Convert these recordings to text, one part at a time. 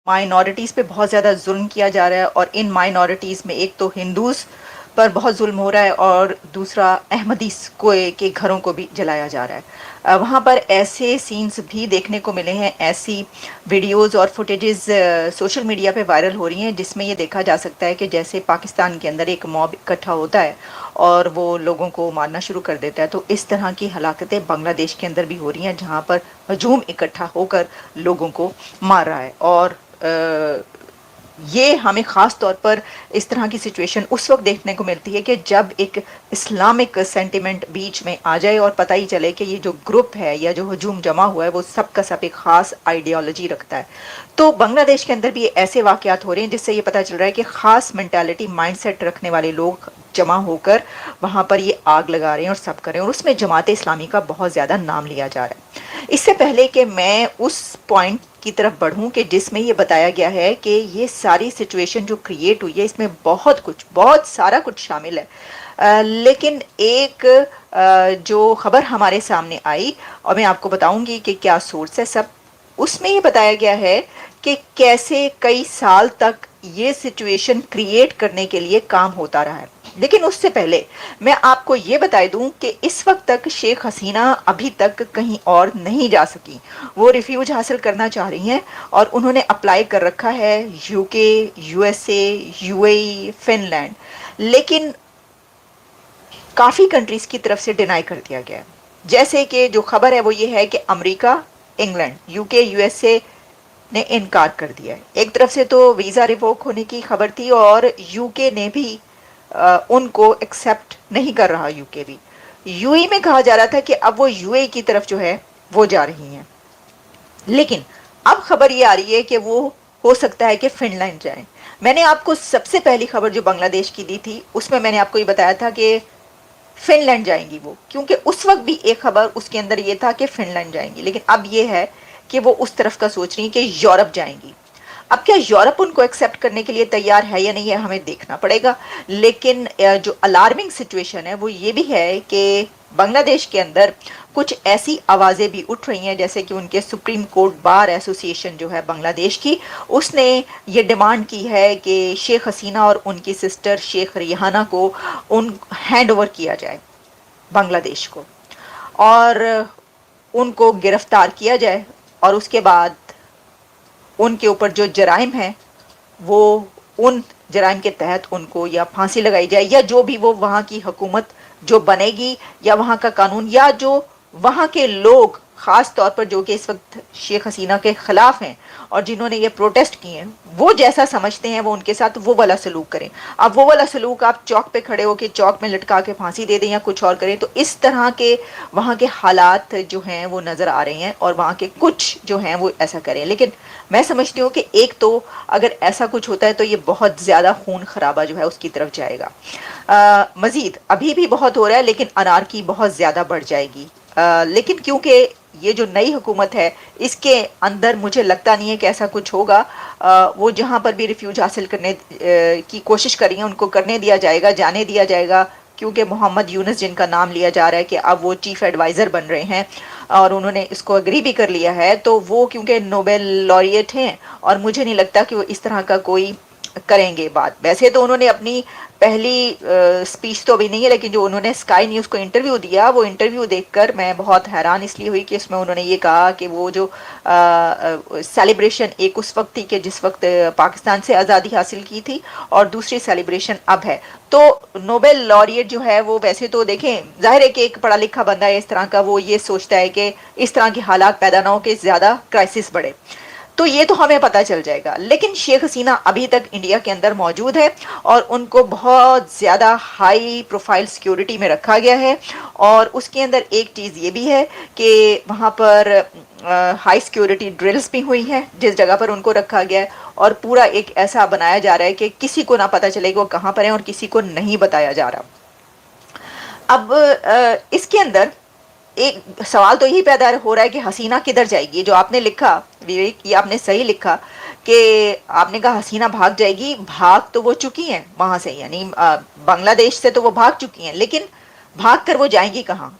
Minorities पे बहुत ज़्यादा जुल्म किया जा रहा है, और इन माइनॉरिटीज़ में एक तो हिंदूज़ पर बहुत जुल्म हो रहा है, और दूसरा अहमदीस को के घरों को भी जलाया जा रहा है। वहाँ पर ऐसे सीन्स भी देखने को मिले हैं, ऐसी वीडियोज़ और फुटेजेस सोशल मीडिया पे वायरल हो रही हैं, जिसमें ये देखा जा सकता है कि जैसे पाकिस्तान के अंदर एक मॉब इकट्ठा होता है और वो लोगों को मारना शुरू कर देता है, तो इस तरह की हलाकतें बांग्लादेश के अंदर भी हो रही हैं, जहाँ पर हजूम इकट्ठा होकर लोगों को मार रहा है। और ये हमें ख़ास तौर पर इस तरह की सिचुएशन उस वक्त देखने को मिलती है कि जब एक इस्लामिक सेंटिमेंट बीच में आ जाए और पता ही चले कि ये जो ग्रुप है या जो हजूम जमा हुआ है वो सब का सब एक ख़ास आइडियोलॉजी रखता है। तो बांग्लादेश के अंदर भी ऐसे वाक़यात हो रहे हैं जिससे ये पता चल रहा है कि ख़ास मेंटालिटी माइंडसेट रखने वाले लोग जमा होकर वहाँ पर ये आग लगा रहे हैं और सब कर रहे हैं, और उसमें जमात इस्लामी का बहुत ज़्यादा नाम लिया जा रहा है। इससे पहले कि मैं उस पॉइंट की तरफ बढ़ूं कि जिसमें ये बताया गया है कि ये सारी सिचुएशन जो क्रिएट हुई है इसमें बहुत सारा कुछ शामिल है, लेकिन एक जो खबर हमारे सामने आई, और मैं आपको बताऊंगी कि क्या सोर्स है सब, उसमें ये बताया गया है कि कैसे कई साल तक ये सिचुएशन क्रिएट करने के लिए काम होता रहा है। लेकिन उससे पहले मैं आपको ये बता दूं कि इस वक्त तक शेख हसीना अभी तक कहीं और नहीं जा सकी। वो रिफ्यूज हासिल करना चाह रही हैं और उन्होंने अप्लाई कर रखा है यूके, यूएसए, यूएई, फिनलैंड, लेकिन काफ़ी कंट्रीज़ की तरफ से डिनाई कर दिया गया है। जैसे कि जो खबर है वो ये है कि अमेरिका, इंग्लैंड, यूके, यूएसए ने इनकार कर दिया है। एक तरफ से तो वीज़ा रिवोक होने की खबर थी और यूके ने भी उनको एक्सेप्ट नहीं कर रहा। यूके भी, यूएई में कहा जा रहा था कि अब वो यूएई की तरफ जो है वो जा रही हैं, लेकिन अब खबर ये आ रही है कि वो हो सकता है कि फिनलैंड जाएं। मैंने आपको सबसे पहली खबर जो बांग्लादेश की दी थी उसमें मैंने आपको ये बताया था कि फिनलैंड जाएंगी वो, क्योंकि उस वक्त भी एक खबर उसके अंदर ये था कि फिनलैंड जाएंगी, लेकिन अब ये है कि वो उस तरफ का सोच रही है कि यूरोप जाएंगी। अब क्या यूरोप उनको एक्सेप्ट करने के लिए तैयार है या नहीं है हमें देखना पड़ेगा, लेकिन जो अलार्मिंग सिचुएशन है वो ये भी है कि बांग्लादेश के अंदर कुछ ऐसी आवाज़ें भी उठ रही हैं, जैसे कि उनके सुप्रीम कोर्ट बार एसोसिएशन जो है बांग्लादेश की, उसने ये डिमांड की है कि शेख हसीना और उनकी सिस्टर शेख रिहाना को उन हैंड ओवर किया जाए बांग्लादेश को, और उनको गिरफ्तार किया जाए, और उसके बाद उनके ऊपर जो जराइम है वो उन जराइम के तहत उनको या फांसी लगाई जाए, या जो भी वो वहाँ की हुकूमत जो बनेगी या वहाँ का कानून या जो वहाँ के लोग ख़ास तौर पर जो कि इस वक्त शेख हसीना के ख़िलाफ़ हैं और जिन्होंने ये प्रोटेस्ट किए हैं, वो जैसा समझते हैं वो उनके साथ वो वाला सलूक करें। अब वो वाला सलूक आप चौक पे खड़े हो के चौक में लटका के फांसी दे दें या कुछ और करें, तो इस तरह के वहाँ के हालात जो हैं वो नज़र आ रहे हैं, और वहाँ के कुछ जो हैं वो ऐसा करें। लेकिन मैं समझती हूँ कि एक तो अगर ऐसा कुछ होता है तो ये बहुत ज़्यादा खून खराबा जो है उसकी तरफ जाएगा। मज़ीद अभी भी बहुत हो रहा है, लेकिन अनारकी बहुत ज़्यादा बढ़ जाएगी। लेकिन क्योंकि ये जो नई हुकूमत है इसके अंदर मुझे लगता नहीं है कि ऐसा कुछ होगा। वो जहाँ पर भी रिफ्यूज हासिल करने की कोशिश कर रही हैं उनको करने दिया जाएगा, जाने दिया जाएगा, क्योंकि मोहम्मद यूनुस जिनका नाम लिया जा रहा है कि अब वो चीफ एडवाइज़र बन रहे हैं और उन्होंने इसको एग्री भी कर लिया है, तो वो क्योंकि नोबेल लॉरिएट हैं और मुझे नहीं लगता कि वो इस तरह का कोई करेंगे बात। वैसे तो उन्होंने अपनी पहली स्पीच तो अभी नहीं है, लेकिन जो उन्होंने स्काई न्यूज़ को इंटरव्यू दिया वो इंटरव्यू देखकर मैं बहुत हैरान इसलिए हुई कि उसमें उन्होंने ये कहा कि वो जो सेलिब्रेशन एक उस वक्त थी कि जिस वक्त पाकिस्तान से आज़ादी हासिल की थी, और दूसरी सेलिब्रेशन अब है। तो नोबेल लॉरिएट जो है वो वैसे तो देखें जाहिर है कि एक पढ़ा लिखा बंदा है इस तरह का, वो ये सोचता है कि इस तरह के हालात पैदा ना हो कि ज़्यादा क्राइसिस बढ़े, तो ये तो हमें पता चल जाएगा। लेकिन शेख हसीना अभी तक इंडिया के अंदर मौजूद है और उनको बहुत ज़्यादा हाई प्रोफाइल सिक्योरिटी में रखा गया है, और उसके अंदर एक चीज़ ये भी है कि वहाँ पर हाई सिक्योरिटी ड्रिल्स भी हुई हैं जिस जगह पर उनको रखा गया है, और पूरा एक ऐसा बनाया जा रहा है कि किसी को ना पता चले कि वो कहाँ पर हैं और किसी को नहीं बताया जा रहा। अब इसके अंदर एक सवाल तो यही पैदा हो रहा है कि हसीना किधर जाएगी। जो आपने लिखा विवेक, ये आपने सही लिखा कि आपने कहा हसीना भाग जाएगी, भाग तो वो चुकी हैं वहां से, यानी बांग्लादेश से तो वो भाग चुकी हैं, लेकिन भाग कर वो जाएंगी कहाँ,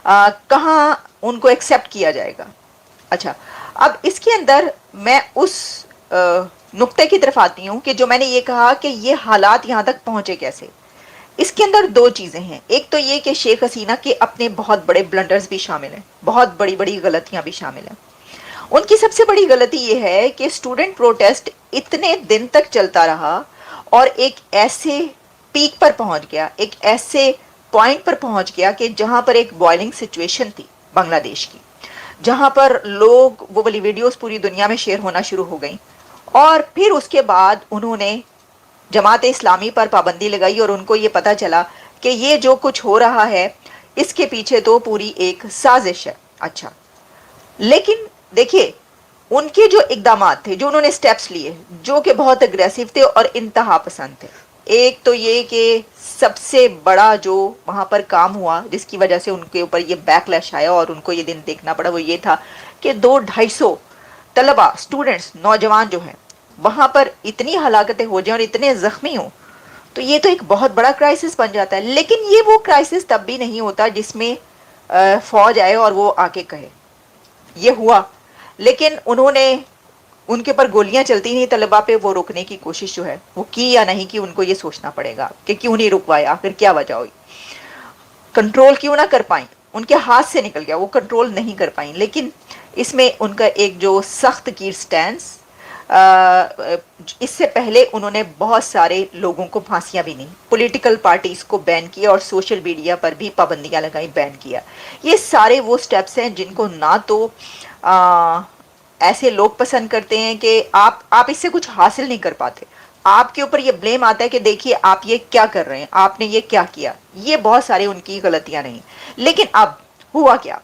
कहाँ उनको एक्सेप्ट किया जाएगा। अच्छा, अब इसके अंदर मैं उस नुक्ते की तरफ आती हूँ कि जो मैंने ये कहा कि ये हालात यहाँ तक पहुंचे कैसे। इसके अंदर दो चीजें हैं। एक तो ये कि शेख हसीना के अपने बहुत बड़े ब्लंडर्स भी शामिल हैं, बहुत बड़ी बड़ी गलतियां भी शामिल हैं। उनकी सबसे बड़ी गलती ये है कि स्टूडेंट प्रोटेस्ट इतने दिन तक चलता रहा और एक ऐसे पीक पर पहुंच गया, एक ऐसे पॉइंट पर पहुंच गया कि जहां पर एक बॉइलिंग सिचुएशन थी बांग्लादेश की, जहां पर लोग, वो वाली वीडियोस पूरी दुनिया में शेयर होना शुरू हो गई। और फिर उसके बाद उन्होंने जमात इस्लामी पर पाबंदी लगाई और उनको ये पता चला कि ये जो कुछ हो रहा है इसके पीछे तो पूरी एक साजिश है। अच्छा, लेकिन देखिए उनके जो इकदामात थे, जो उन्होंने स्टेप्स लिए, जो कि बहुत अग्रेसिव थे और इंतहा पसंद थे। एक तो ये कि सबसे बड़ा जो वहां पर काम हुआ जिसकी वजह से उनके ऊपर ये बैकलैश आया और उनको ये दिन देखना पड़ा, वो ये था कि 200-250 तलबा, स्टूडेंट्स, नौजवान जो हैं वहां पर इतनी हलाकतें हो जाए और इतने जख्मी हो, तो ये तो एक बहुत बड़ा क्राइसिस बन जाता है। लेकिन ये वो क्राइसिस तब भी नहीं होता जिसमें फौज आए और वो आके कहे। ये हुआ, लेकिन उन्होंने, उनके ऊपर गोलियां चलती नहीं तलबा पे, वो रोकने की कोशिश जो है वो की या नहीं की, उनको ये सोचना पड़ेगा कि क्यों नहीं रुकवाया, आखिर क्या वजह हुई, कंट्रोल क्यों ना कर पाई, उनके हाथ से निकल गया, वो कंट्रोल नहीं कर पाई। लेकिन इसमें उनका एक जो सख्त की स्टैंस, इससे पहले उन्होंने बहुत सारे लोगों को फांसियां भी नहीं, पॉलिटिकल पार्टीज को बैन किया और सोशल मीडिया पर भी पाबंदियां लगाई, बैन किया। ये सारे वो स्टेप्स हैं जिनको ना तो ऐसे लोग पसंद करते हैं कि आप इससे कुछ हासिल नहीं कर पाते, आपके ऊपर ये ब्लेम आता है कि देखिए आप ये क्या कर रहे हैं, आपने ये क्या किया। ये बहुत सारे उनकी गलतियां नहीं। लेकिन अब हुआ क्या?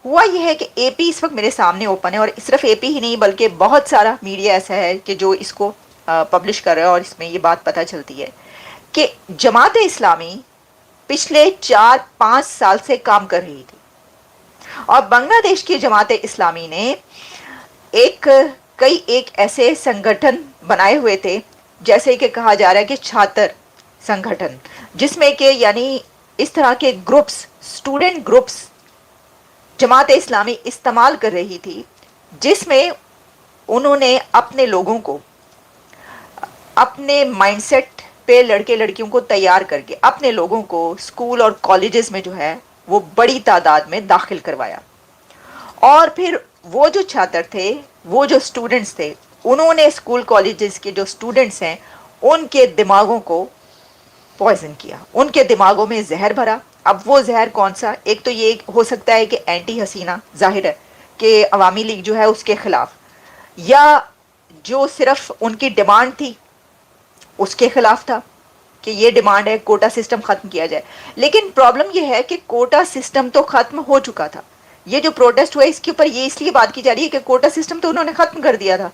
हुआ ये है कि एपी इस वक्त मेरे सामने ओपन है, और सिर्फ एपी ही नहीं बल्कि बहुत सारा मीडिया ऐसा है कि जो इसको पब्लिश कर रहा है, और इसमें ये बात पता चलती है कि जमात इस्लामी पिछले 4-5 साल से काम कर रही थी, और बांग्लादेश की जमात इस्लामी ने एक ऐसे संगठन बनाए हुए थे, जैसे कि कहा जा रहा है कि छात्र संगठन, जिसमें कि यानी इस तरह के groups, student groups Jamaat Islami इस्तेमाल कर रही थी, जिसमें उन्होंने अपने लोगों को अपने माइंडसेट पे लड़के लड़कियों को तैयार करके अपने लोगों को स्कूल और कॉलेजेस में जो है वो बड़ी तादाद में दाखिल करवाया। और फिर वो जो छात्र थे, वो जो स्टूडेंट्स थे, उन्होंने स्कूल कॉलेजेस के जो स्टूडेंट्स हैं उनके दिमागों को पॉइजन किया, उनके दिमागों में जहर भरा। अब वो जहर कौन सा? एक तो ये हो सकता है कि एंटी हसीना, जाहिर है कि अवामी लीग जो है उसके खिलाफ, या जो सिर्फ उनकी डिमांड थी उसके खिलाफ था कि ये डिमांड है कोटा सिस्टम खत्म किया जाए। लेकिन प्रॉब्लम ये है कि कोटा सिस्टम तो खत्म हो चुका था। ये जो प्रोटेस्ट हुआ इसके ऊपर ये इसलिए बात की जा रही है कि कोटा सिस्टम तो उन्होंने खत्म कर दिया था,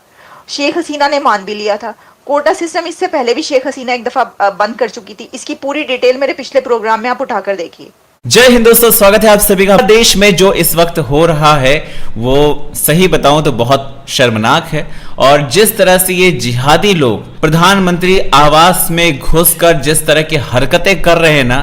शेख हसीना ने मान भी लिया था। कोटा सिस्टम इससे पहले भी शेख हसीना एक दफा बंद कर चुकी थी। इसकी पूरी डिटेल मेरे पिछले प्रोग्राम में आप उठाकर देखिए। जय हिंद दोस्तों, स्वागत है आप सभी का। देश में जो इस वक्त हो रहा है वो सही बताऊं तो बहुत शर्मनाक है, और जिस तरह से ये जिहादी लोग प्रधानमंत्री आवास में घुसकर जिस तरह की हरकतें कर रहे हैं ना,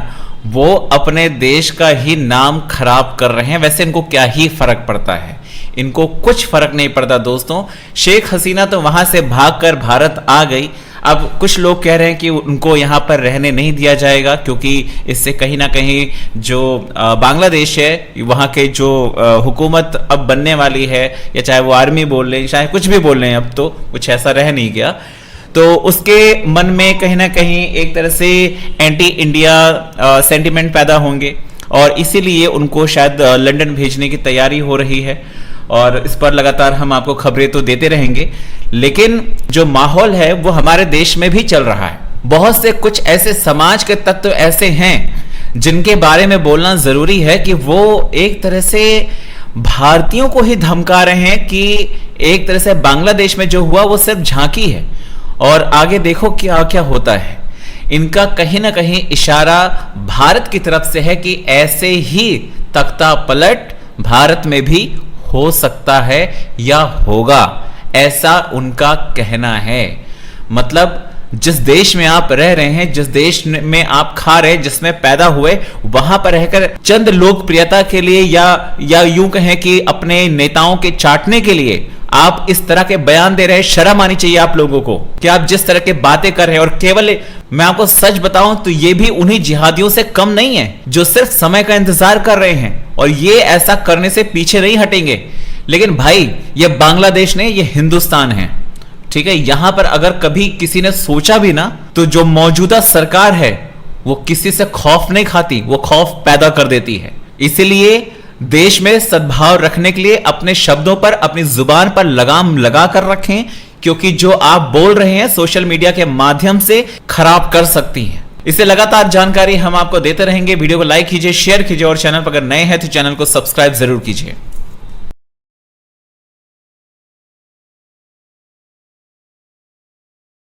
वो अपने देश का ही नाम खराब कर रहे हैं। वैसे इनको क्या ही फर्क पड़ता है, इनको कुछ फर्क नहीं पड़ता दोस्तों। शेख हसीना तो वहां से भागकर भारत आ गई। अब कुछ लोग कह रहे हैं कि उनको यहाँ पर रहने नहीं दिया जाएगा, क्योंकि इससे कहीं ना कहीं जो बांग्लादेश है, वहाँ के जो हुकूमत अब बनने वाली है, या चाहे वो आर्मी बोल लें, चाहे कुछ भी बोल लें, अब तो कुछ ऐसा रह नहीं गया, तो उसके मन में कहीं ना कहीं एक तरह से एंटी इंडिया सेंटिमेंट पैदा होंगे, और इसीलिए उनको शायद लंदन भेजने की तैयारी हो रही है। और इस पर लगातार हम आपको खबरें तो देते रहेंगे, लेकिन जो माहौल है वो हमारे देश में भी चल रहा है। बहुत से कुछ ऐसे समाज के तत्व ऐसे हैं जिनके बारे में बोलना जरूरी है कि वो एक तरह से भारतीयों को ही धमका रहे हैं कि एक तरह से बांग्लादेश में जो हुआ वो सिर्फ झांकी है, और आगे देखो क्या क्या होता है। इनका कहीं ना कहीं इशारा भारत की तरफ से है कि ऐसे ही तख्ता पलट भारत में भी हो सकता है या होगा, ऐसा उनका कहना है। मतलब जिस देश में आप रह रहे हैं, जिस देश में आप खा रहे हैं, जिसमें पैदा हुए, वहां पर रहकर चंद लोकप्रियता के लिए या यूं कहें कि अपने नेताओं के चाटने के लिए आप इस तरह के बयान दे रहे हैं, शर्म आनी चाहिए आप लोगों को कि आप जिस तरह के बातें कर रहे हैं। और केवल मैं आपको सच बताऊं तो ये भी उन्हीं जिहादियों से कम नहीं है जो सिर्फ समय का इंतजार कर रहे हैं और ये ऐसा करने से पीछे नहीं हटेंगे। लेकिन भाई ये बांग्लादेश नहीं, ये हिंदुस्तान है, ठीक है। यहां पर अगर कभी किसी ने सोचा भी ना तो जो मौजूदा सरकार है वो किसी से खौफ नहीं खाती, वो खौफ पैदा कर देती है। इसीलिए देश में सद्भाव रखने के लिए अपने शब्दों पर, अपनी जुबान पर लगाम लगा कर रखें, क्योंकि जो आप बोल रहे हैं सोशल मीडिया के माध्यम से खराब कर सकती हैं। इसे लगातार जानकारी हम आपको देते रहेंगे। वीडियो को लाइक कीजिए, शेयर कीजिए और चैनल पर अगर नए हैं तो चैनल को सब्सक्राइब जरूर कीजिए।